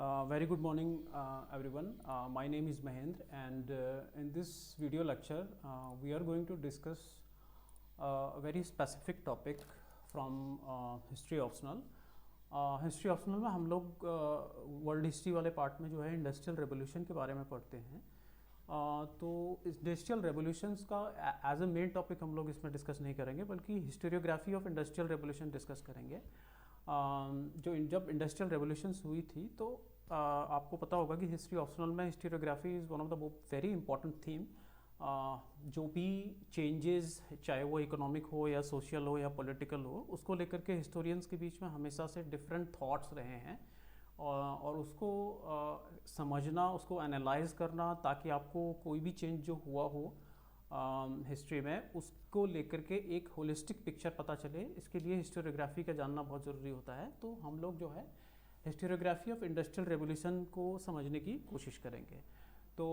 Very good morning, everyone. My name is Mahendra, and in this video lecture, we are going to discuss a very specific topic from history optional. History optional में हम लोग world history वाले part में जो है industrial revolution के बारे में पढ़ते हैं। तो इंडस्ट्रियल रेवोल्यूशंस का एज अ मेन टॉपिक हम लोग इसमें डिस्कस नहीं करेंगे, बल्कि historiography of industrial revolution discuss करेंगे। जब इंडस्ट्रियल रेवोल्यूशंस हुई थी तो आपको पता होगा कि हिस्ट्री ऑप्शनल में historiography is one of the very important theme. जो भी चेंजेस, चाहे वो इकोनॉमिक हो या सोशल हो या पॉलिटिकल हो, उसको लेकर के हिस्टोरियंस के बीच में हमेशा से डिफरेंट थॉट्स रहे हैं और उसको समझना, उसको एनालाइज करना, ताकि आपको कोई भी चेंज जो हुआ हो हिस्ट्री में उसको लेकर के एक होलिस्टिक पिक्चर पता चले। इसके लिए हिस्टोरियोग्राफी का जानना बहुत ज़रूरी होता है। तो हम लोग जो है हिस्टोरियोग्राफी ऑफ इंडस्ट्रियल रेवोल्यूशन को समझने की कोशिश करेंगे। तो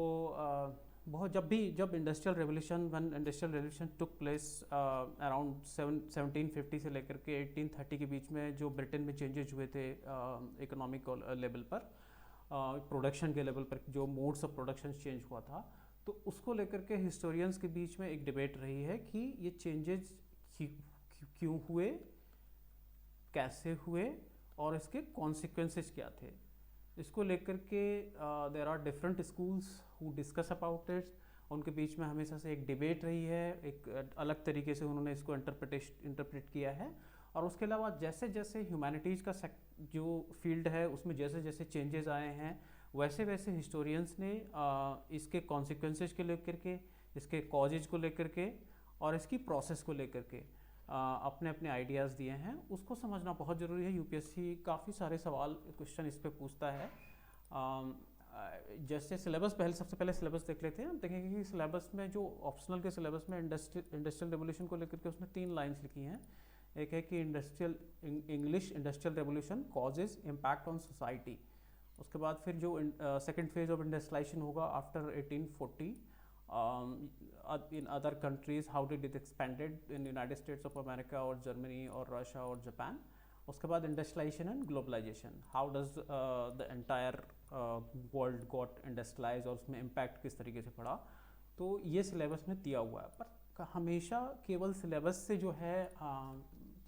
जब industrial revolution took place around 1750 से लेकर के 1830 के बीच में, जो ब्रिटेन में चेंजेस हुए थे इकोनॉमिक लेवल पर, प्रोडक्शन के लेवल पर जो मोड्स ऑफ प्रोडक्शन चेंज हुआ था, तो उसको लेकर के हिस्टोरियंस के बीच में एक डिबेट रही है कि ये चेंजेस क्यों हुए, कैसे हुए और इसके कॉन्सिक्वेंसेस क्या थे। इसको लेकर के there are different schools who discuss about it. उनके बीच में हमेशा से एक डिबेट रही है, एक अलग तरीके से उन्होंने इसको इंटरप्रेट किया है। और उसके अलावा जैसे जैसे ह्यूमैनिटीज़ का जो फील्ड है उसमें जैसे जैसे चेंजेस आए हैं, वैसे वैसे हिस्टोरियंस ने इसके कॉन्सिक्वेंसेस को लेकर के, इसके कॉजेज को लेकर के और इसकी प्रोसेस को लेकर के अपने अपने आइडियाज़ दिए हैं। उसको समझना बहुत ज़रूरी है। यूपीएससी काफ़ी सारे सवाल, क्वेश्चन इस पे पूछता है। जैसे सिलेबस, सबसे पहले सिलेबस देख लेते हैं। हम देखेंगे कि सिलेबस में, जो ऑप्शनल के सिलेबस में इंडस्ट्रियल रेवोल्यूशन को लेकर के उसने 3 लाइन्स लिखी हैं। एक है कि English industrial revolution causes impact on society. उसके बाद फिर जो सेकेंड फेज ऑफ इंडस्ट्रियलाइजेशन होगा after 1840 in other countries, how did it expanded in United States of America or Germany or Russia or Japan. उसके बाद industrialisation and globalisation, how does the entire world got industrialise और उसमें impact किस तरीके से पड़ा। तो ये सिलेबस में दिया हुआ है, पर हमेशा केवल सिलेबस से जो है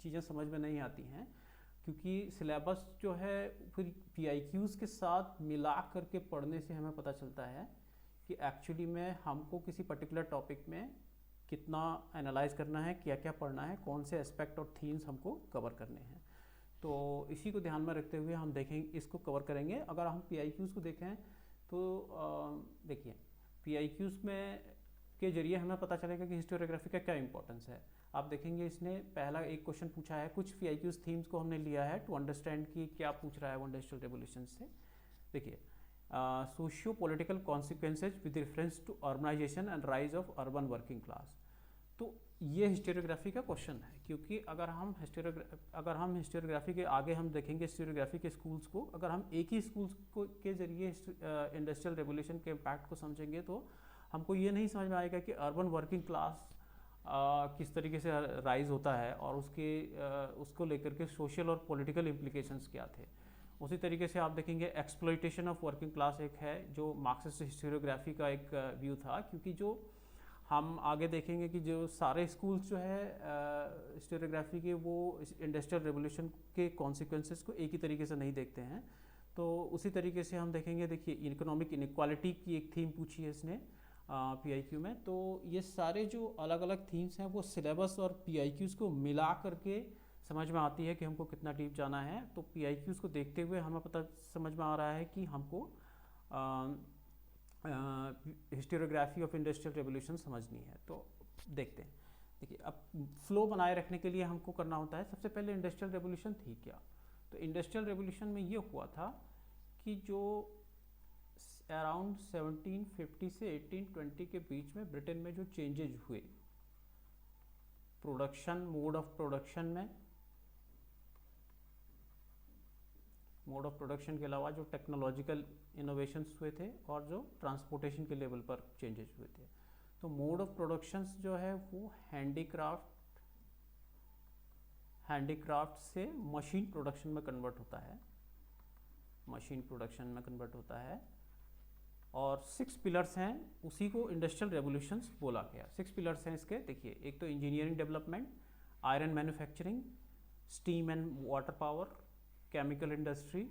चीज़ें समझ में नहीं आती हैं, क्योंकि सिलेबस जो है फिर PIQs के साथ मिला करके पढ़ने से हमें पता चलता है कि एक्चुअली में हमको किसी पर्टिकुलर टॉपिक में कितना एनालाइज करना है, क्या क्या पढ़ना है, कौन से एस्पेक्ट और थीम्स हमको कवर करने हैं। तो इसी को ध्यान में रखते हुए हम देखेंगे, इसको कवर करेंगे। अगर हम PIQs को देखें तो देखिए, PIQs में के जरिए हमें पता चलेगा कि हिस्टोरियोग्राफी का क्या इंपॉर्टेंस है। आप देखेंगे इसने पहला एक क्वेश्चन पूछा है, कुछ PIQs थीम्स को हमने लिया है टू अंडरस्टैंड कि क्या पूछ रहा है वो इंडस्ट्रियल रेवोल्यूशन से। देखिए, socio political consequences with reference to urbanisation and rise of urban working class. तो ये हिस्टोरियोग्राफी का क्वेश्चन है, क्योंकि अगर हम हिस्टोरियोग्राफी के आगे हम देखेंगे हिस्टोरियोग्राफी के स्कूल्स को, अगर हम एक ही स्कूल्स को के जरिए इंडस्ट्रियल रेवोल्यूशन के इम्पैक्ट को समझेंगे तो हमको ये नहीं समझ में आएगा कि अर्बन वर्किंग क्लास किस तरीके से राइज होता है और उसको लेकर के सोशल और पॉलिटिकल इम्प्लीकेशंस क्या थे। उसी तरीके से आप देखेंगे एक्सप्लॉइटेशन ऑफ वर्किंग क्लास एक है, जो मार्क्सिस्ट हिस्टोरियोग्राफी का एक व्यू था। क्योंकि जो हम आगे देखेंगे कि जो सारे स्कूल्स जो है हिस्टोरियोग्राफी के, वो इंडस्ट्रियल रेवोल्यूशन के कॉन्सिक्वेंसेस को एक ही तरीके से नहीं देखते हैं। तो उसी तरीके से हम देखेंगे, देखिए इकोनॉमिक इनइक्वालिटी की एक थीम पूछी है इसने PIQ में। तो ये सारे जो अलग अलग थीम्स हैं वो सिलेबस और PIQs को मिला करके समझ में आती है कि हमको कितना डीप जाना है। तो PIQs को देखते हुए हमें पता समझ में आ रहा है कि हमको हिस्टोरियोग्राफी ऑफ इंडस्ट्रियल रेवोल्यूशन समझनी है। तो देखते हैं। देखिए, अब फ्लो बनाए रखने के लिए हमको करना होता है, सबसे पहले इंडस्ट्रियल रेवोल्यूशन थी क्या। तो इंडस्ट्रियल रेवोल्यूशन में ये हुआ था कि जो अराउंड 1750 से 1820 के बीच में ब्रिटेन में जो चेंजेज हुए प्रोडक्शन, मोड ऑफ प्रोडक्शन के अलावा जो टेक्नोलॉजिकल इनोवेशंस हुए थे और जो ट्रांसपोर्टेशन के लेवल पर चेंजेस हुए थे। तो मोड ऑफ प्रोडक्शंस जो है वो हैंडीक्राफ्ट से मशीन प्रोडक्शन में कन्वर्ट होता है। मशीन प्रोडक्शन में कन्वर्ट होता है। और 6 पिलर्स हैं, उसी को इंडस्ट्रियल रेवोल्यूशंस बोला गया। 6 पिलर्स हैं इसके, देखिए एक तो engineering development, iron manufacturing, steam and water power, chemical industry,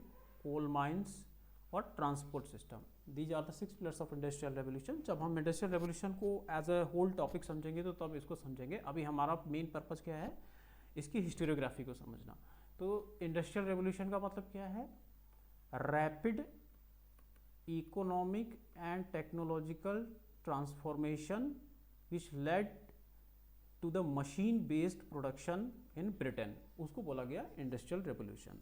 coal mines और transport system. These are the 6 pillars of industrial revolution. जब हम इंडस्ट्रियल रेवोल्यूशन को एज अ होल टॉपिक समझेंगे तो तब इसको समझेंगे। अभी हमारा मेन पर्पस क्या है, इसकी हिस्टोरियोग्राफी को समझना। तो इंडस्ट्रियल रेवोल्यूशन का मतलब क्या है, rapid economic and technological transformation which led to the machine based production in Britain, उसको बोला गया इंडस्ट्रियल रेवोल्यूशन।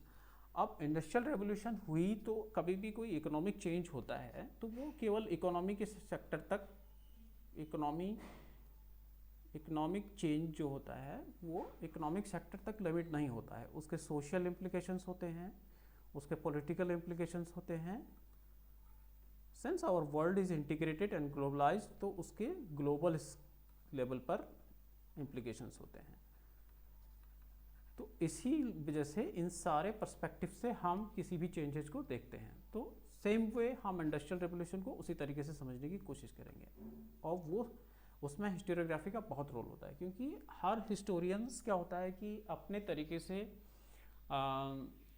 अब इंडस्ट्रियल रेवोल्यूशन हुई तो कभी भी कोई इकोनॉमिक चेंज होता है तो वो केवल इकोनॉमी के सेक्टर तक, इकोनॉमिक चेंज जो होता है वो इकोनॉमिक सेक्टर तक लिमिट नहीं होता है, उसके सोशल इम्प्लीकेशंस होते हैं, उसके पॉलिटिकल इम्प्लीकेशंस होते हैं। Since our world is integrated and globalised, तो उसके ग्लोबल लेवल पर इम्प्लीकेशंस होते हैं। तो इसी वजह से इन सारे पर्सपेक्टिव से हम किसी भी चेंजेस को देखते हैं। तो सेम वे हम इंडस्ट्रियल रेवोल्यूशन को उसी तरीके से समझने की कोशिश करेंगे। और वो उसमें हिस्टोरियोग्राफी का बहुत रोल होता है, क्योंकि हर हिस्टोरियंस क्या होता है कि अपने तरीके से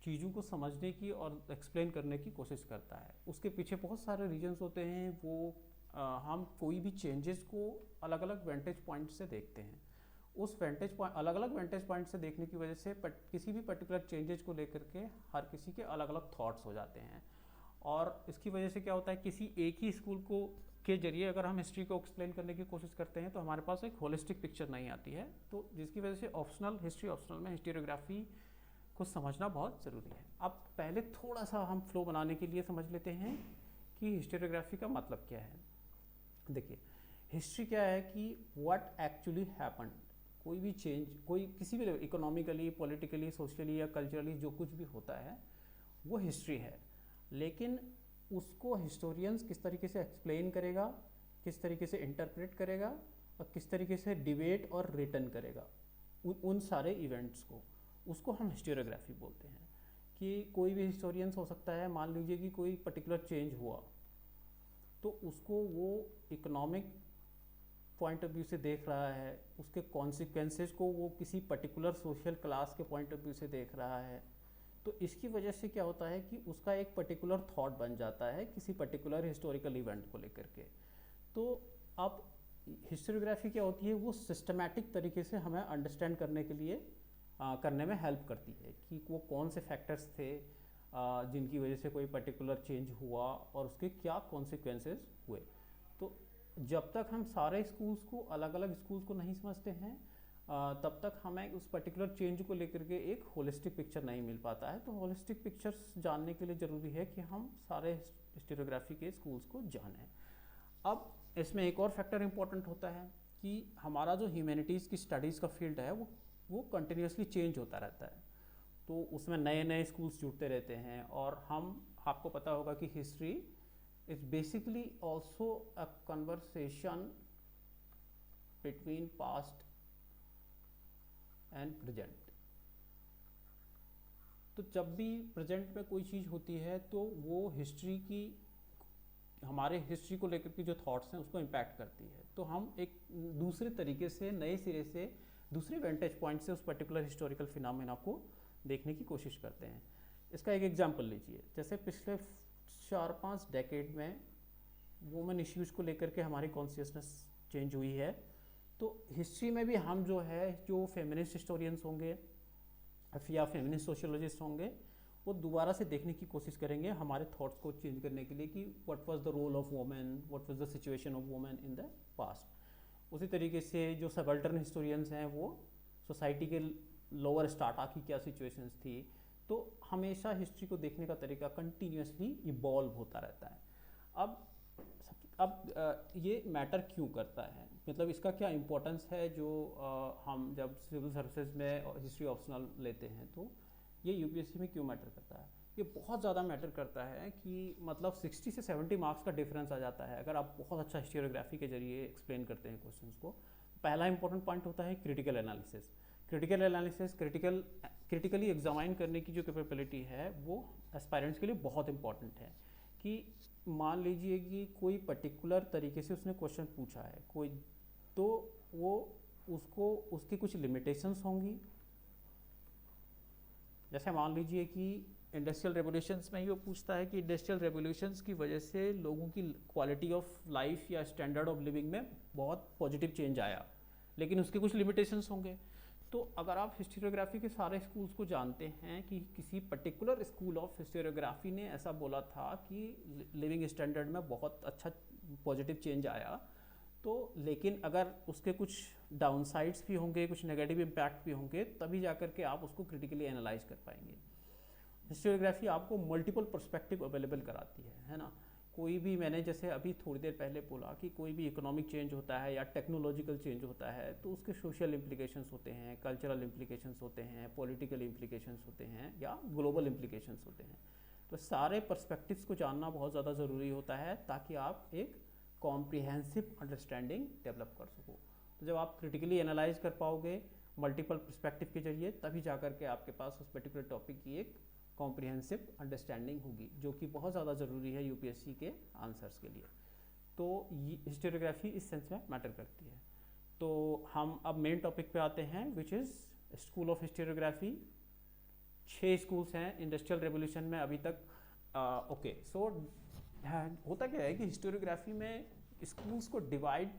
चीज़ों को समझने की और एक्सप्लेन करने की कोशिश करता है। उसके पीछे बहुत सारे रीजंस होते हैं। वो हम कोई भी चेंजेस को अलग अलग वेंटेज पॉइंट से देखते हैं। उस वेंटेज पॉइंट, अलग अलग वेंटेज पॉइंट से देखने की वजह से किसी भी पर्टिकुलर चेंजेस को लेकर के हर किसी के अलग अलग थॉट्स हो जाते हैं। और इसकी वजह से क्या होता है, किसी एक ही स्कूल को के जरिए अगर हम हिस्ट्री को एक्सप्लेन करने की कोशिश करते हैं तो हमारे पास एक होलिस्टिक पिक्चर नहीं आती है। तो जिसकी वजह से हिस्ट्री ऑप्शनल में हिस्टोरियोग्राफी को समझना बहुत ज़रूरी है। अब पहले थोड़ा सा हम फ्लो बनाने के लिए समझ लेते हैं कि हिस्टोरियोग्राफी का मतलब क्या है। देखिए, हिस्ट्री क्या है कि व्हाट एक्चुअली हैपन्ड, कोई भी चेंज, कोई किसी भी इकोनॉमिकली, पॉलिटिकली, सोशली या कल्चरली जो कुछ भी होता है वो हिस्ट्री है। लेकिन उसको हिस्टोरियंस किस तरीके से एक्सप्लेन करेगा, किस तरीके से इंटरप्रेट करेगा और किस तरीके से डिबेट और रिटर्न करेगा उन सारे इवेंट्स को, उसको हम हिस्टोरियोग्राफी बोलते हैं। कि कोई भी हिस्टोरियंस हो सकता है, मान लीजिए कि कोई पर्टिकुलर चेंज हुआ तो उसको वो इकोनॉमिक पॉइंट ऑफ व्यू से देख रहा है, उसके कॉन्सिक्वेंसेस को वो किसी पर्टिकुलर सोशल क्लास के पॉइंट ऑफ व्यू से देख रहा है। तो इसकी वजह से क्या होता है कि उसका एक पर्टिकुलर थॉट बन जाता है किसी पर्टिकुलर हिस्टोरिकल इवेंट को लेकर के। तो अब हिस्टोरियोग्राफी क्या होती है, वो सिस्टमैटिक तरीके से हमें अंडरस्टैंड करने के लिए करने में हेल्प करती है कि वो कौन से फैक्टर्स थे जिनकी वजह से कोई पर्टिकुलर चेंज हुआ और उसके क्या कॉन्सिक्वेंसेस हुए। तो जब तक हम सारे स्कूल्स को, अलग अलग स्कूल्स को नहीं समझते हैं तब तक हमें उस पर्टिकुलर चेंज को लेकर के एक होलिस्टिक पिक्चर नहीं मिल पाता है। तो होलिस्टिक पिक्चर्स जानने के लिए ज़रूरी है कि हम सारे हिस्टोरियोग्राफी के स्कूल्स को जानें। अब इसमें एक और फैक्टर इम्पॉर्टेंट होता है कि हमारा जो ह्यूमैनिटीज़ की स्टडीज़ का फील्ड है वो कंटिन्यूसली चेंज होता रहता है। तो उसमें नए नए स्कूल्स जुड़ते रहते हैं। और आपको पता होगा कि history is basically also a conversation between past and present. तो जब भी प्रेजेंट में कोई चीज़ होती है तो वो हिस्ट्री की, हमारे हिस्ट्री को लेकर के जो थॉट्स हैं उसको इम्पैक्ट करती है। तो हम एक दूसरे तरीके से, नए सिरे से, दूसरे वेंटेज पॉइंट से उस पर्टिकुलर हिस्टोरिकल फिनोमेना को देखने की कोशिश करते हैं। इसका एक एग्जांपल लीजिए, जैसे पिछले 4-5 डेकेड में वुमेन इश्यूज़ को लेकर के हमारी कॉन्शियसनेस चेंज हुई है। तो हिस्ट्री में भी हम जो फेमिनिस्ट हिस्टोरियंस होंगे या फेमिनिस्ट सोशियोलॉजिस्ट होंगे, वो दोबारा से देखने की कोशिश करेंगे हमारे थॉट्स को चेंज करने के लिए कि what was the role of women, what was the situation of women in the past. उसी तरीके से जो सबल्टर्न हिस्टोरियंस हैं वो सोसाइटी के लोअर स्टार्टा की क्या सिचुएशंस थी। तो हमेशा हिस्ट्री को देखने का तरीका कंटिन्यूसली इवॉल्व होता रहता है। अब ये मैटर क्यों करता है, मतलब इसका क्या इम्पोर्टेंस है जो हम जब सिविल सर्विसेज में हिस्ट्री ऑप्शनल लेते हैं तो ये यूपीएससी में क्यों मैटर करता है। ये बहुत ज़्यादा मैटर करता है कि मतलब 60 से 70 मार्क्स का डिफरेंस आ जाता है अगर आप बहुत अच्छा हिस्टोरियोग्राफी के जरिए एक्सप्लेन करते हैं क्वेश्चंस को। पहला इंपॉर्टेंट पॉइंट होता है critical analysis. Critical critically examine करने की जो कैपेबिलिटी है वो एस्पायरेंट्स के लिए बहुत इंपॉर्टेंट है। कि मान लीजिए कि कोई पर्टिकुलर तरीके से उसने क्वेश्चन पूछा है कोई, तो वो उसको उसकी कुछ लिमिटेशंस होंगी। जैसे मान लीजिए कि इंडस्ट्रियल रेवोल्यूशंस में ही वो पूछता है कि इंडस्ट्रियल रेवोल्यूशंस की वजह से लोगों की क्वालिटी ऑफ लाइफ या स्टैंडर्ड ऑफ लिविंग में बहुत पॉजिटिव चेंज आया, लेकिन उसके कुछ लिमिटेशंस होंगे। तो अगर आप हिस्टोरियोग्राफी के सारे स्कूल्स को जानते हैं कि किसी पर्टिकुलर स्कूल ऑफ हिस्टोरियोग्राफी ने ऐसा बोला था कि लिविंग स्टैंडर्ड में बहुत अच्छा पॉजिटिव चेंज आया, तो लेकिन अगर उसके कुछ डाउनसाइड्स भी होंगे, कुछ नेगेटिव इम्पैक्ट भी होंगे, तभी जाकर के आप उसको क्रिटिकली एनालाइज कर पाएंगे। हिस्टोरियोग्राफी आपको मल्टीपल पर्सपेक्टिव अवेलेबल कराती है ना। कोई भी, मैंने जैसे अभी थोड़ी देर पहले बोला कि कोई भी इकोनॉमिक चेंज होता है या टेक्नोलॉजिकल चेंज होता है तो उसके सोशल इम्प्लीकेशंस होते हैं, कल्चरल इम्प्लीकेशंस होते हैं, पॉलिटिकल इम्प्लीकेशंस होते हैं या ग्लोबल इम्प्लीकेशंस होते हैं। तो सारे पर्सपेक्टिव्स को जानना बहुत ज़्यादा ज़रूरी होता है ताकि आप एक कॉम्प्रिहेंसिव अंडरस्टैंडिंग डेवलप कर सको। तो जब आप क्रिटिकली एनालाइज कर पाओगे मल्टीपल पर्सपेक्टिव के जरिए, तभी जा कर के आपके पास उस पर्टिकुलर टॉपिक की एक कॉम्प्रिहेंसिव अंडरस्टैंडिंग होगी, जो कि बहुत ज़्यादा ज़रूरी है यूपीएससी के आंसर्स के लिए। तो ये हिस्टोरियोग्राफी इस सेंस में मैटर करती है। तो हम अब मेन टॉपिक पे आते हैं, which is school of historiography. 6 schools हैं इंडस्ट्रियल रेवोल्यूशन में अभी तक। ओके, सो होता क्या है कि हिस्टोरियोग्राफी में स्कूल्स को डिवाइड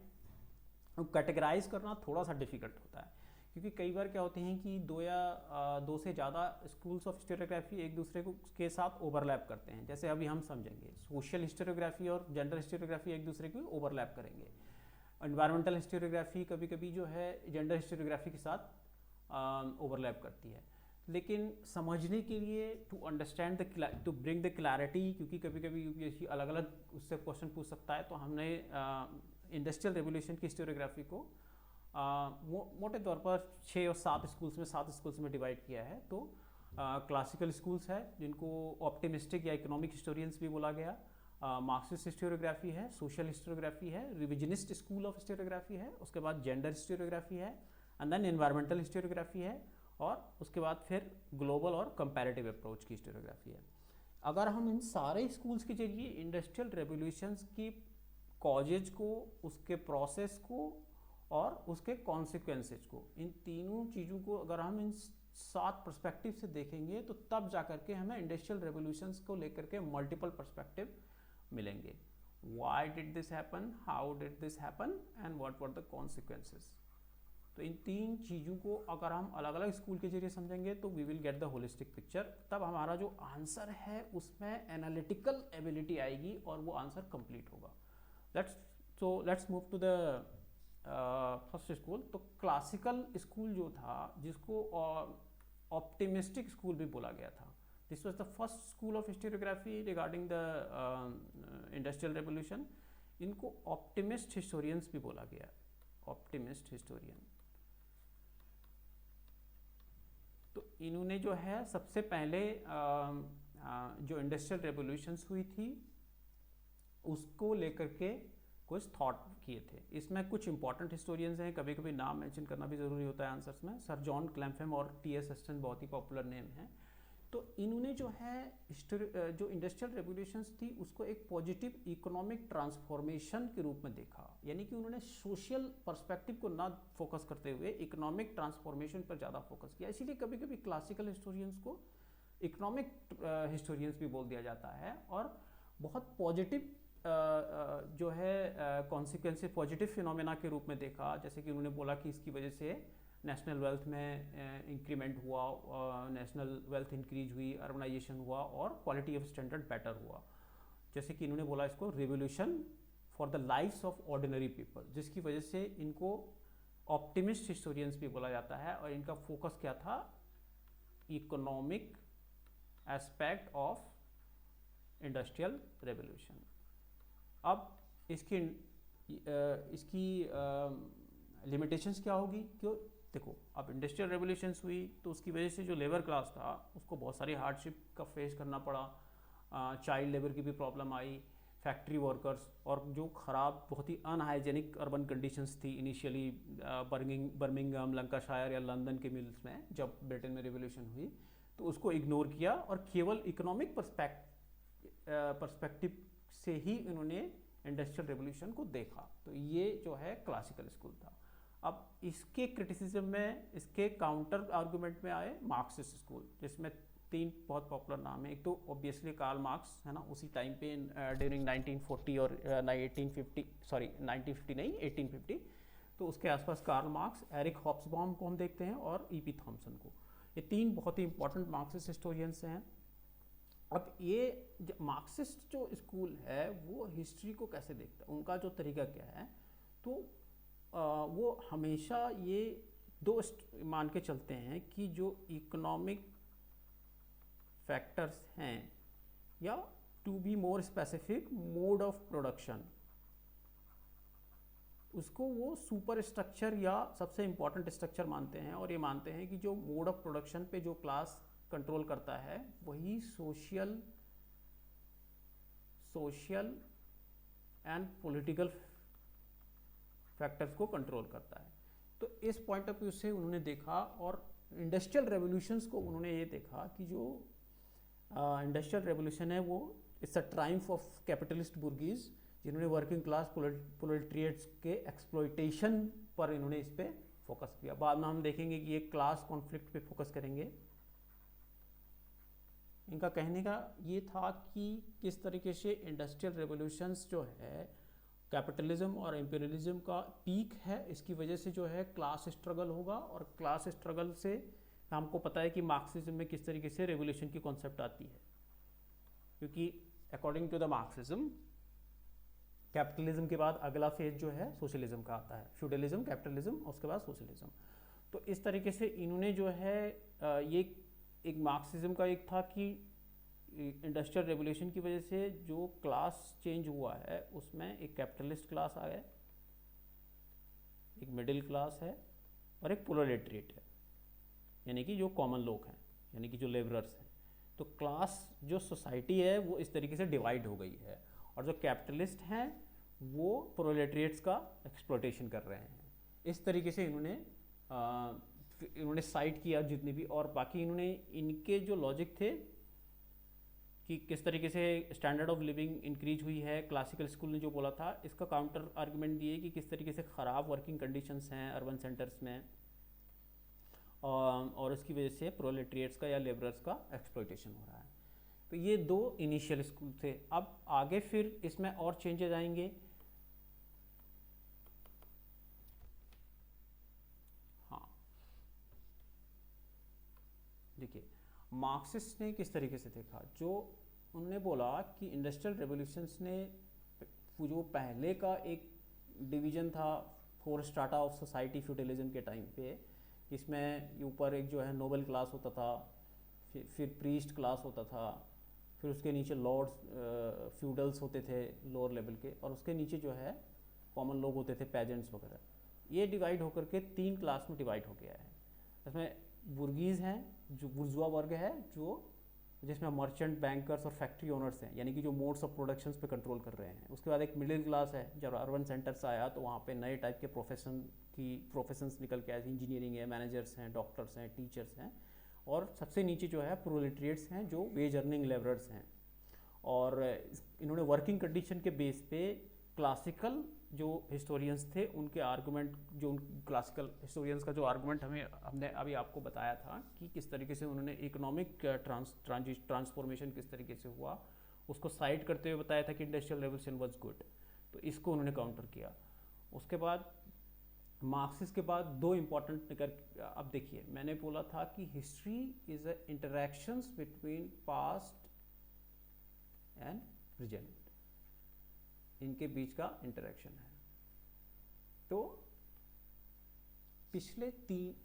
कैटेगराइज करना थोड़ा सा डिफिकल्ट होता है, क्योंकि कई बार क्या होते हैं कि दो से ज़्यादा स्कूल्स ऑफ हिस्टोरियोग्राफी एक दूसरे को के साथ ओवरलैप करते हैं। जैसे अभी हम समझेंगे सोशल हिस्टोरियोग्राफी और जेंडर हिस्टोरियोग्राफी एक दूसरे को ओवरलैप करेंगे। एनवायरमेंटल हिस्टोरियोग्राफी कभी कभी जो है जेंडर हिस्टोरियोग्राफी के साथ ओवरलैप करती है। लेकिन समझने के लिए to understand to bring the clarity, क्योंकि कभी कभी यूपीएससी अलग अलग उससे क्वेश्चन पूछ सकता है, तो हमने इंडस्ट्रियल रेवोल्यूशन की हिस्टोरियोग्राफी को मोटे तौर पर 6 और 7 स्कूल्स में डिवाइड किया है। तो क्लासिकल स्कूल्स है जिनको ऑप्टिमिस्टिक या इकोनॉमिक हिस्टोरियंस भी बोला गया, मार्क्सिस्ट हिस्टोरियोग्राफी है, सोशल हिस्टोरियोग्राफी है, रिविजनिस्ट स्कूल ऑफ हिस्टोरियोग्राफी है, उसके बाद जेंडर हिस्टोरियोग्राफी है, एंड देन एनवायरमेंटल हिस्टोरियोग्राफी है, और उसके बाद फिर ग्लोबल और कंपैरेटिव अप्रोच की हिस्टोरियोग्राफी है। अगर हम इन सारे स्कूल्स के जरिए इंडस्ट्रियल रेवोल्यूशंस की कॉजेज को, उसके प्रोसेस को और उसके कॉन्सिक्वेंसेज को, इन तीनों चीज़ों को अगर हम इन 7 पर्सपेक्टिव से देखेंगे तो तब जा करके हमें इंडस्ट्रियल रेवोल्यूशंस को लेकर के मल्टीपल पर्सपेक्टिव मिलेंगे। Why did this happen, how did this happen, and what were the consequences. तो इन 3 चीज़ों को अगर हम अलग अलग स्कूल के जरिए समझेंगे तो we will get the holistic picture. तब हमारा जो आंसर है उसमें एनालिटिकल एबिलिटी आएगी और वो आंसर कंप्लीट होगा। Let's move to the first school. तो क्लासिकल स्कूल जो था, जिसको ऑप्टिमिस्टिक स्कूल भी बोला गया था, this was the first school of historiography regarding the industrial revolution. इनको ऑप्टिमिस्ट हिस्टोरियंस भी बोला गया, ऑप्टिमिस्ट हिस्टोरियन। तो इन्होंने जो है सबसे पहले जो इंडस्ट्रियल रेवोल्यूशंस हुई थी उसको लेकर के कुछ थॉट किए थे। इसमें कुछ इंपॉर्टेंट हिस्टोरियंस हैं, कभी कभी नाम मेंशन करना भी ज़रूरी होता है आंसर्स में। सर जॉन क्लैम्फेम और टी.एस. हस्टन बहुत ही पॉपुलर नेम हैं। तो इन्होंने जो है जो इंडस्ट्रियल रेवोल्यूशंस थी उसको एक पॉजिटिव इकोनॉमिक ट्रांसफॉर्मेशन के रूप में देखा, यानी कि उन्होंने सोशल पर्सपेक्टिव को ना फोकस करते हुए इकोनॉमिक ट्रांसफॉर्मेशन पर ज़्यादा फोकस किया। इसीलिए कभी कभी क्लासिकल हिस्टोरियंस को इकोनॉमिक हिस्टोरियंस भी बोल दिया जाता है, और बहुत पॉजिटिव जो है कॉन्सिक्वेंसेस, पॉजिटिव फिनोमेना के रूप में देखा। जैसे कि उन्होंने बोला कि इसकी वजह से नेशनल वेल्थ में इंक्रीमेंट हुआ, नेशनल वेल्थ इंक्रीज हुई, अर्बनाइजेशन हुआ और क्वालिटी ऑफ स्टैंडर्ड बेटर हुआ। जैसे कि इन्होंने बोला इसको revolution for the lifes of ordinary people, जिसकी वजह से इनको ऑप्टिमिस्ट हिस्टोरियंस भी बोला जाता है। और इनका फोकस क्या था, economic aspect of industrial revolution. अब इसकी लिमिटेशंस क्या होगी, क्यों देखो अब इंडस्ट्रियल रेवोल्यूशंस हुई तो उसकी वजह से जो लेबर क्लास था उसको बहुत सारी हार्डशिप का फेस करना पड़ा, चाइल्ड लेबर की भी प्रॉब्लम आई, फैक्ट्री वर्कर्स और जो ख़राब बहुत ही अनहाइजेनिक अर्बन कंडीशंस थी इनिशियली बर्मिंगम, लंकाशायर या लंदन के मिल्स में जब ब्रिटेन में रिवोल्यूशन हुई, तो उसको इग्नोर किया और केवल इकोनॉमिक पर्सपेक्टिव से ही इन्होंने इंडस्ट्रियल रेवोल्यूशन को देखा। तो ये जो है क्लासिकल स्कूल था। अब इसके क्रिटिसिज्म में, इसके काउंटर आर्गूमेंट में आए मार्क्सिस्ट स्कूल, जिसमें तीन बहुत पॉपुलर नाम है। एक तो ऑब्वियसली कार्ल मार्क्स है ना, उसी टाइम पे ड्यूरिंग 1940 और 1950 नहीं 1850, तो उसके आसपास कार्ल मार्क्स, एरिक हॉब्सबॉम को हम देखते हैं और ईपी थॉम्सन को। ये तीन बहुत ही इंपॉर्टेंट मार्क्सिस्ट हिस्टोरियंस हैं। अब ये मार्क्सिस्ट जो स्कूल है वो हिस्ट्री को कैसे देखता है, उनका जो तरीका क्या है, तो वो हमेशा ये दो मान के चलते हैं कि जो इकोनॉमिक फैक्टर्स हैं, या to be more specific mode of production, उसको वो सुपर स्ट्रक्चर या सबसे इंपॉर्टेंट स्ट्रक्चर मानते हैं। और ये मानते हैं कि जो मोड ऑफ प्रोडक्शन पे जो क्लास कंट्रोल करता है वही सोशल एंड पॉलिटिकल फैक्टर्स को कंट्रोल करता है। तो इस पॉइंट ऑफ व्यू से उन्होंने देखा, और इंडस्ट्रियल रेवोल्यूशंस को उन्होंने ये देखा कि जो इंडस्ट्रियल रेवोल्यूशन है वो it's a triumph of capitalist bourgeoisie, जिन्होंने वर्किंग क्लास प्रोलेटेरिएट्स के एक्सप्लॉइटेशन पर इन्होंने इस पे फोकस किया। बाद में हम देखेंगे कि ये क्लास कॉन्फ्लिक्ट पे फोकस करेंगे। इनका कहने का ये था कि किस तरीके से इंडस्ट्रियल रेवोल्यूशंस जो है कैपिटलिज्म और इंपीरियलिज्म का पीक है, इसकी वजह से जो है क्लास स्ट्रगल होगा, और क्लास स्ट्रगल से हमको पता है कि मार्क्सिज्म में किस तरीके से रेवोल्यूशन की कॉन्सेप्ट आती है, क्योंकि according to the Marxism capitalism के बाद अगला फेज जो है सोशलिज्म का आता है, फ्यूडलिज्म, कैपिटलिज्म और उसके बाद सोशलिज्म। तो इस तरीके से इन्होंने जो है ये एक मार्क्सिज्म का एक था कि इंडस्ट्रियल रेवोल्यूशन की वजह से जो क्लास चेंज हुआ है उसमें एक कैपिटलिस्ट क्लास आ गया, एक मिडिल क्लास है और एक प्रोलेटेरिएट है, यानी कि जो कॉमन लोग हैं, यानी कि जो लेबरर्स हैं। तो क्लास जो सोसाइटी है वो इस तरीके से डिवाइड हो गई है, और जो कैपिटलिस्ट हैं वो प्रोलेटेरिएट्स का एक्सप्लॉइटेशन कर रहे हैं। इस तरीके से इन्होंने साइड किया जितने भी, और बाकी इन्होंने इनके जो लॉजिक थे कि किस तरीके से स्टैंडर्ड ऑफ लिविंग इंक्रीज हुई है, क्लासिकल स्कूल ने जो बोला था, इसका काउंटर आर्गुमेंट दिए कि किस तरीके से ख़राब वर्किंग कंडीशंस हैं अर्बन सेंटर्स में, और इसकी वजह से प्रोलेटेरिएट्स का या लेबरर्स का एक्सप्लॉइटेशन हो रहा है। तो ये दो इनिशियल स्कूल थे। अब आगे फिर इसमें और चेंजेस आएंगे। हाँ, देखिए मार्क्सिस्ट ने किस तरीके से देखा, जो उन्होंने बोला कि इंडस्ट्रियल रेवोल्यूशंस ने जो पहले का एक डिवीजन था four strata of society feudalism के टाइम पे, इसमें ऊपर एक जो है नोबल क्लास होता था, फिर प्रीस्ट क्लास होता था, फिर उसके नीचे लॉर्ड्स फ्यूडल्स होते थे लोअर लेवल के, और उसके नीचे जो है कॉमन लोग होते थे पेजेंट्स वगैरह। ये डिवाइड होकर के तीन क्लास में डिवाइड हो गया है। इसमें बुर्गीज हैं, जो बुर्जुआ वर्ग है, जो जिसमें मर्चेंट, बैंकर्स और फैक्ट्री ओनर्स हैं, यानी कि जो मोड्स ऑफ प्रोडक्शंस पे कंट्रोल कर रहे हैं। उसके बाद एक मिडिल क्लास है, जब अर्बन सेंटर्स आया तो वहाँ पे नए टाइप के प्रोफेशंस निकल के आए, इंजीनियरिंग है, मैनेजर्स हैं, डॉक्टर्स हैं, टीचर्स हैं, और सबसे नीचे जो है प्रोलेटेरिएट्स हैं जो वेज अर्निंग लेबरर्स हैं। और इन्होंने वर्किंग कंडीशन के बेस पे क्लासिकल जो हिस्टोरियंस थे उनके आर्गूमेंट, जो क्लासिकल हिस्टोरियंस का जो आर्गूमेंट हमने अभी आपको बताया था कि किस तरीके से उन्होंने इकोनॉमिक ट्रांसफॉर्मेशन किस तरीके से हुआ, उसको साइड करते हुए बताया था कि इंडस्ट्रियल रेवोल्यूशन वाज गुड। तो इसको उन्होंने काउंटर किया। उसके बाद मार्क्सिस्ट के बाद दो इम्पॉर्टेंट निकल, अब देखिए मैंने बोला था कि history is a interactions between past and present, इनके बीच का इंटरेक्शन है। तो पिछले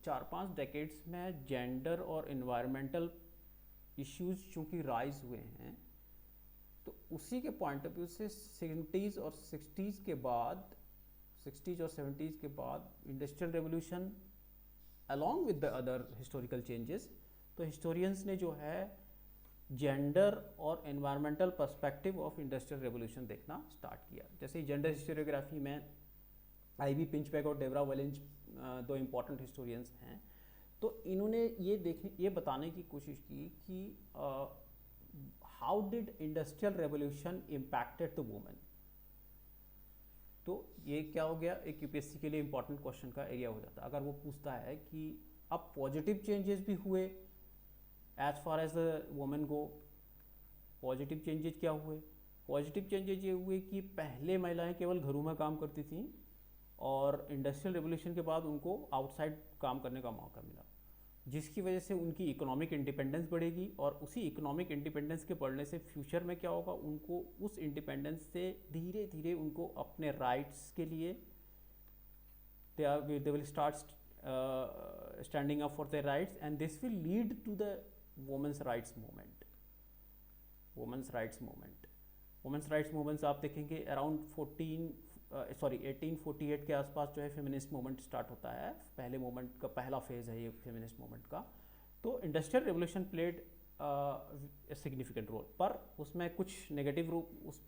4-5 डेकेड्स में जेंडर और इन्वायरमेंटल इश्यूज चूँकि राइज हुए हैं, तो उसी के पॉइंट ऑफ व्यू से 70s और 60s के बाद, 60s और 70s के बाद industrial revolution along with the other historical changes, तो हिस्टोरियंस ने जो है जेंडर और environmental perspective of industrial revolution देखना स्टार्ट किया। जैसे जेंडर हिस्टोरियोग्राफी में आईवी पिंचबैक और डेबरा वेलिंज दो इम्पॉर्टेंट हिस्टोरियंस हैं। तो इन्होंने ये बताने की कोशिश की कि how did industrial revolution impacted the women. तो ये क्या हो गया, एक यूपीएससी के लिए इंपॉर्टेंट क्वेश्चन का एरिया हो जाता है। अगर वो पूछता है कि अब पॉजिटिव चेंजेस भी हुए as far as the women go, positive changes क्या हुए? पॉजिटिव चेंजेस ये हुए कि पहले महिलाएं केवल घरों में काम करती थीं और इंडस्ट्रियल रेवोल्यूशन के बाद उनको आउटसाइड काम करने का मौका मिला, जिसकी वजह से उनकी इकोनॉमिक इंडिपेंडेंस बढ़ेगी और उसी इकोनॉमिक इंडिपेंडेंस के बढ़ने से फ्यूचर में क्या होगा, उनको उस इंडिपेंडेंस से धीरे धीरे उनको अपने राइट्स के लिए they will start standing up for their rights, and this will lead to the women's rights movement. women's rights movements आप देखेंगे अराउंड 1848 के आसपास जो है फेमिनिस्ट मूवमेंट स्टार्ट होता है। पहले मूवमेंट का पहला फेज है ये फेमिनिस्ट मूवमेंट का। तो industrial revolution played significant role, पर उसमें कुछ नेगेटिव उस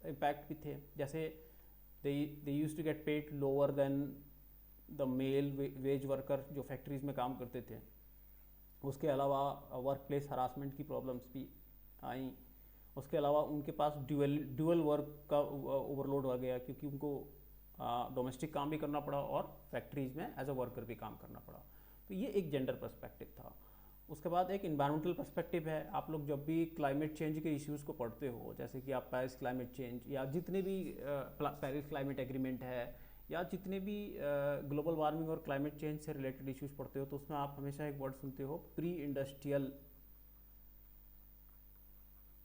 इम्पैक्ट भी थे। जैसे they used to get paid lower than the male wage worker जो फैक्ट्रीज में काम करते थे। उसके अलावा वर्क प्लेस हरासमेंट की प्रॉब्लम्स भी आई। उसके अलावा उनके पास ड्यूअल वर्क का ओवरलोड हो गया, क्योंकि उनको डोमेस्टिक काम भी करना पड़ा और फैक्ट्रीज में एज अ वर्कर भी काम करना पड़ा। तो ये एक जेंडर पर्सपेक्टिव था। उसके बाद एक इन्वायरमेंटल पर्सपेक्टिव है। आप लोग जब भी क्लाइमेट चेंज के इश्यूज़ को पढ़ते हो, जैसे कि आप पेरिस क्लाइमेट चेंज या जितने भी पेरिस क्लाइमेट एग्रीमेंट है या जितने भी ग्लोबल वार्मिंग और क्लाइमेट चेंज से रिलेटेड इश्यूज़ पढ़ते हो, तो उसमें आप हमेशा एक वर्ड सुनते हो, प्री इंडस्ट्रियल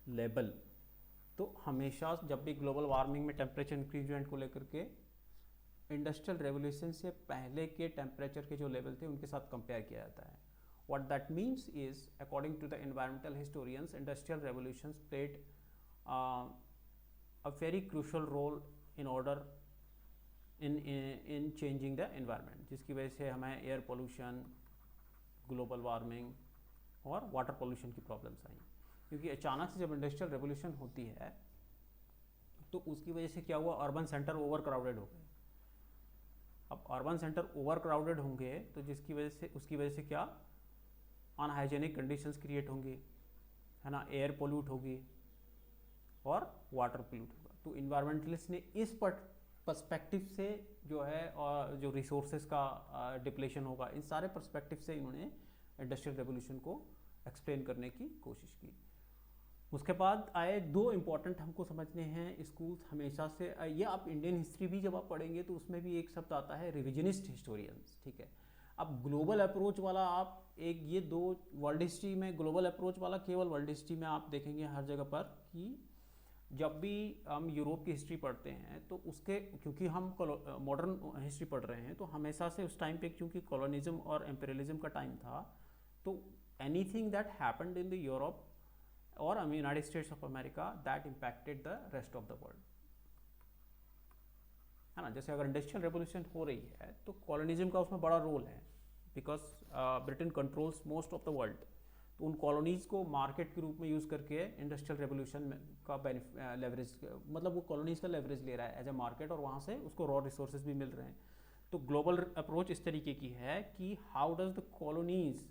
लेवल। तो हमेशा जब भी ग्लोबल वार्मिंग में टेम्परेचर इंक्रीजमेंट को लेकर के इंडस्ट्रियल रेवोल्यूशन से पहले के टेम्परेचर के जो लेवल थे उनके साथ कंपेयर किया जाता है। What that means is, according to the environmental historians, industrial revolutions played a very crucial role in order in changing the environment, जिसकी वजह से हमें एयर पोल्यूशन, ग्लोबल वार्मिंग और वाटर पोल्यूशन की प्रॉब्लम्स आई। क्योंकि अचानक से जब इंडस्ट्रियल रेवोल्यूशन होती है तो उसकी वजह से क्या हुआ, अर्बन सेंटर ओवर क्राउडेड हो गए। अब अर्बन सेंटर ओवर क्राउडेड होंगे तो उसकी वजह से क्या, अनहाइजेनिक कंडीशंस क्रिएट होंगी, है ना, एयर पोल्यूट होगी और वाटर पोल्यूट होगा। तो इन्वायरमेंटलिस्ट ने इस पर्सपेक्टिव से जो है और जो रिसोर्सेज का डिप्लेशन होगा, इन सारे पर्सपेक्टिव से इन्होंने इंडस्ट्रियल रेवोल्यूशन को एक्सप्लेन करने की कोशिश की। उसके बाद आए दो इम्पॉर्टेंट हमको समझने हैं स्कूल्स हमेशा से, ये आप इंडियन हिस्ट्री भी जब आप पढ़ेंगे तो उसमें भी एक शब्द आता है रिविजनिस्ट हिस्टोरियंस, ठीक है। अब ग्लोबल अप्रोच वाला आप ये दो वर्ल्ड हिस्ट्री में, ग्लोबल अप्रोच वाला केवल वर्ल्ड हिस्ट्री में आप देखेंगे हर जगह पर, कि जब भी हम यूरोप की हिस्ट्री पढ़ते हैं तो उसके, क्योंकि हम मॉडर्न हिस्ट्री पढ़ रहे हैं तो हमेशा से उस टाइम पे क्योंकि कॉलोनिज्म और एम्पेरियलिज्म का टाइम था, तो anything that happened in the Europe और United States of America that impacted the rest of the world, है ना। जैसे अगर इंडस्ट्रियल रेवोल्यूशन हो रही है तो कॉलोनिज्म का उसमें बड़ा रोल है, because Britain controls most of the world. तो उन कॉलोनीज़ को मार्केट के रूप में यूज़ करके इंडस्ट्रियल रेवोल्यूशन का लेवरेज, मतलब वो कॉलोनीज़ का लेवरेज ले रहा है एज अ मार्केट, और वहाँ से उसको रॉ रिसोर्सेज भी मिल रहे हैं। तो ग्लोबल अप्रोच इस तरीके की है कि how does the colonies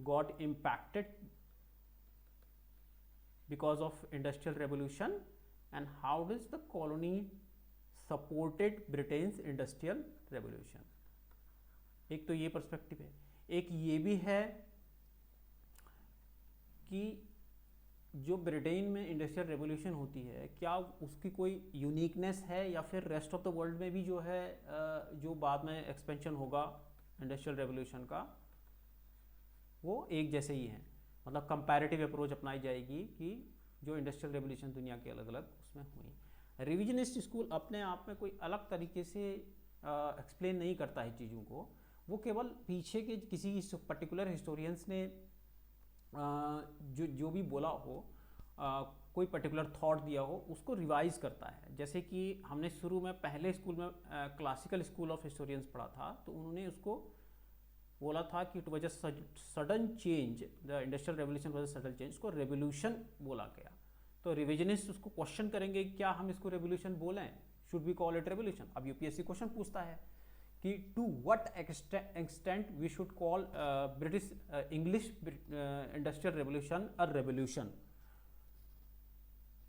got impacted because of industrial revolution and how does the colony supported Britain's industrial revolution। एक तो ये पर्सपेक्टिव है। एक ये भी है कि जो ब्रिटेन में इंडस्ट्रियल रेवोल्यूशन होती है, क्या उसकी कोई यूनिकनेस है या फिर रेस्ट ऑफ द वर्ल्ड में भी जो है जो बाद में एक्सपेंशन होगा इंडस्ट्रियल रेवोल्यूशन का, वो एक जैसे ही है। मतलब कंपैरेटिव अप्रोच अपनाई जाएगी कि जो इंडस्ट्रियल रेवोल्यूशन दुनिया के अलग अलग उसमें हुई। रिविजनिस्ट स्कूल अपने आप में कोई अलग तरीके से एक्सप्लेन नहीं करता है चीज़ों को, वो केवल पीछे के किसी पर्टिकुलर हिस्टोरियंस ने जो भी बोला हो, कोई पर्टिकुलर थॉट दिया हो, उसको रिवाइज करता है। जैसे कि हमने शुरू में पहले स्कूल में क्लासिकल स्कूल ऑफ हिस्टोरियंस पढ़ा था, तो उन्होंने उसको बोला था कि it was a sudden change, the industrial revolution was a sudden change, उसको रेवोल्यूशन बोला गया। तो रिविजनिस्ट उसको क्वेश्चन करेंगे क्या हम इसको रेवोल्यूशन बोलें, should we call it revolution. अब यूपीएससी क्वेश्चन पूछता है कि to what extent we should call British English industrial revolution a revolution.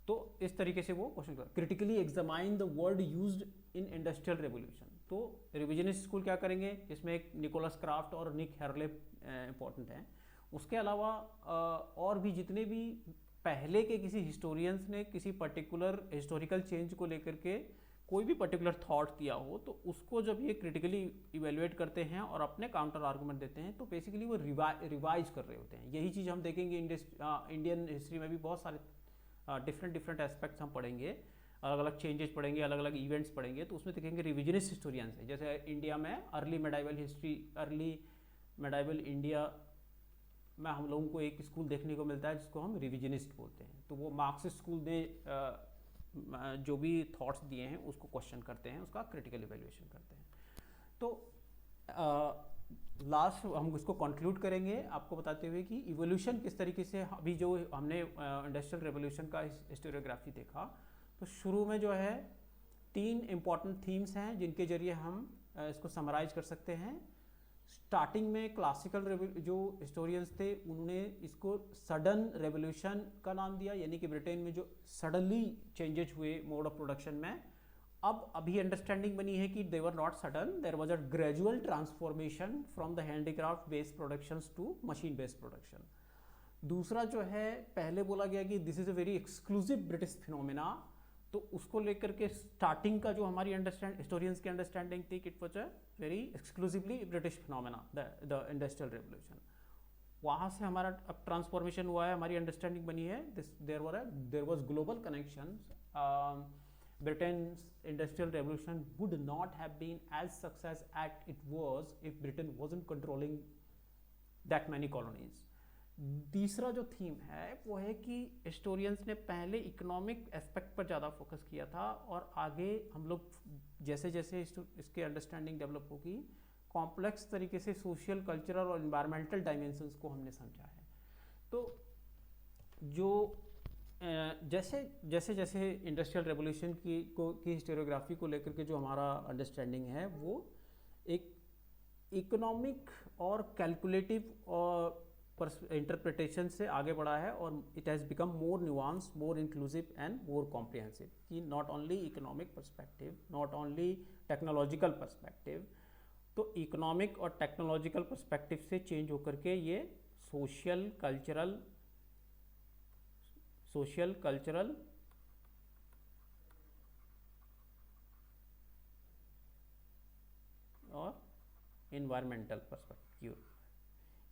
तो इस तरीके से वो क्वेश्चन कर, critically examine the word used in industrial revolution. तो रिविजनिस्ट स्कूल क्या करेंगे, इसमें एक निकोलस क्राफ्ट और निक हेरले इंपॉर्टेंट हैं। उसके अलावा और भी जितने भी पहले के किसी हिस्टोरियंस ने किसी पर्टिकुलर हिस्टोरिकल चेंज को लेकर के कोई भी पर्टिकुलर थॉट दिया हो, तो उसको जब ये क्रिटिकली इवेल्युएट करते हैं और अपने काउंटर आर्गूमेंट देते हैं, तो बेसिकली वो रिवाइज कर रहे होते हैं। यही चीज़ हम देखेंगे इंडियन हिस्ट्री में भी बहुत सारे डिफरेंट एस्पेक्ट्स हम पढ़ेंगे, अलग अलग चेंजेस पढ़ेंगे, अलग अलग इवेंट्स पढ़ेंगे, तो उसमें देखेंगे रिविजनिस्ट हिस्टोरियंस है। जैसे इंडिया में early medieval history, early medieval India में हम लोगों को एक स्कूल देखने को मिलता है जिसको हम रिविजनिस्ट बोलते हैं। तो वो मार्क्सिस्ट स्कूल ने जो भी थॉट्स दिए हैं उसको क्वेश्चन करते हैं, उसका क्रिटिकल इवेल्युएशन करते हैं। तो लास्ट हम इसको कंक्लूड करेंगे आपको बताते हुए कि इवोल्यूशन किस तरीके से, अभी जो हमने इंडस्ट्रियल रेवोल्यूशन का हिस्टोरियोग्राफी देखा, तो शुरू में जो है 3 इम्पॉर्टेंट थीम्स हैं जिनके जरिए हम इसको समराइज कर सकते हैं। स्टार्टिंग में क्लासिकल जो हिस्टोरियंस थे उन्होंने इसको सडन रेवोल्यूशन का नाम दिया, यानी कि ब्रिटेन में जो सडनली चेंजेस हुए मोड ऑफ प्रोडक्शन में। अब अभी अंडरस्टैंडिंग बनी है कि they were not sudden, there was a gradual transformation from the handicraft based productions to machine based production. दूसरा जो है, पहले बोला गया कि this is a very exclusive British phenomena, तो उसको लेकर के स्टार्टिंग का जो हमारी हिस्टोरियंस की अंडरस्टैंडिंग थी कि it was a very exclusively British phenomena the industrial revolution. वहाँ से हमारा अब ट्रांसफॉर्मेशन हुआ है, हमारी अंडरस्टैंडिंग बनी है there was global connection. Britain's industrial revolution would not have been as success as it was if Britain wasn't controlling that many colonies. तीसरा जो थीम है वो है कि हिस्टोरियंस ने पहले इकोनॉमिक एस्पेक्ट पर ज़्यादा फोकस किया था, और आगे हम लोग जैसे जैसे इसके अंडरस्टैंडिंग डेवलप होगी, कॉम्प्लेक्स तरीके से सोशल, कल्चरल और इन्वायरमेंटल डायमेंशंस को हमने समझा है। तो जो जैसे जैसे इंडस्ट्रियल रेवोल्यूशन की हिस्टोरियोग्राफी को लेकर के जो हमारा अंडरस्टैंडिंग है वो एक इकोनॉमिक और कैलकुलेटिव और इंटरप्रिटेशन से आगे बढ़ा है, और it has become more nuance, more inclusive and more comprehensive, कि not only economic perspective, not only technological perspective, तो इकोनॉमिक और टेक्नोलॉजिकल पर्सपेक्टिव से चेंज होकर के ये सोशल कल्चरल और इन्वायरमेंटल पर्सपेक्टिव,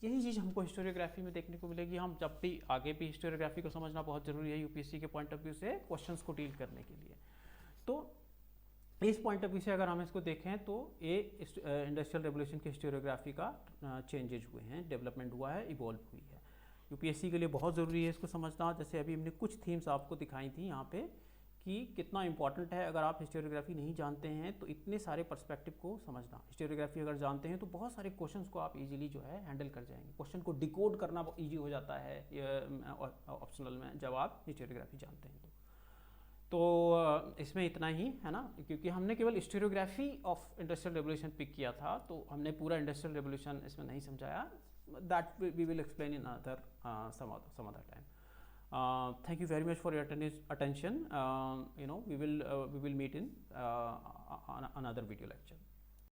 यही चीज़ हमको हिस्टोरियोग्राफी में देखने को मिलेगी। हम जब भी आगे भी हिस्टोरियोग्राफी को समझना बहुत ज़रूरी है यूपीएससी के पॉइंट ऑफ व्यू से क्वेश्चंस को डील करने के लिए। तो इस पॉइंट ऑफ व्यू से अगर हम इसको देखें तो ये इंडस्ट्रियल रेवोल्यूशन की हिस्टोरियोग्राफी का चेंजेज हुए हैं, डेवलपमेंट हुआ है, इवॉल्व हुई है। यूपीएससी के लिए बहुत ज़रूरी है इसको समझना। जैसे अभी हमने कुछ थीम्स आपको दिखाई थी यहाँ पे कि कितना इंपॉर्टेंट है, अगर आप हिस्टोरियोग्राफी नहीं जानते हैं तो इतने सारे पर्सपेक्टिव को समझना। हिस्टोरियोग्राफी अगर जानते हैं तो बहुत सारे क्वेश्चंस को आप इजीली जो है हैंडल कर जाएंगे, क्वेश्चन को डिकोड करना इजी हो जाता है ऑप्शनल में जब आप हिस्टोरियोग्राफी जानते हैं तो इसमें इतना ही है ना, क्योंकि हमने केवल historiography of industrial revolution pick किया था, तो हमने पूरा इंडस्ट्रियल रेवोल्यूशन इसमें नहीं समझाया। That we will explain in other some other time. Thank you very much for your attention. We will meet in another video lecture.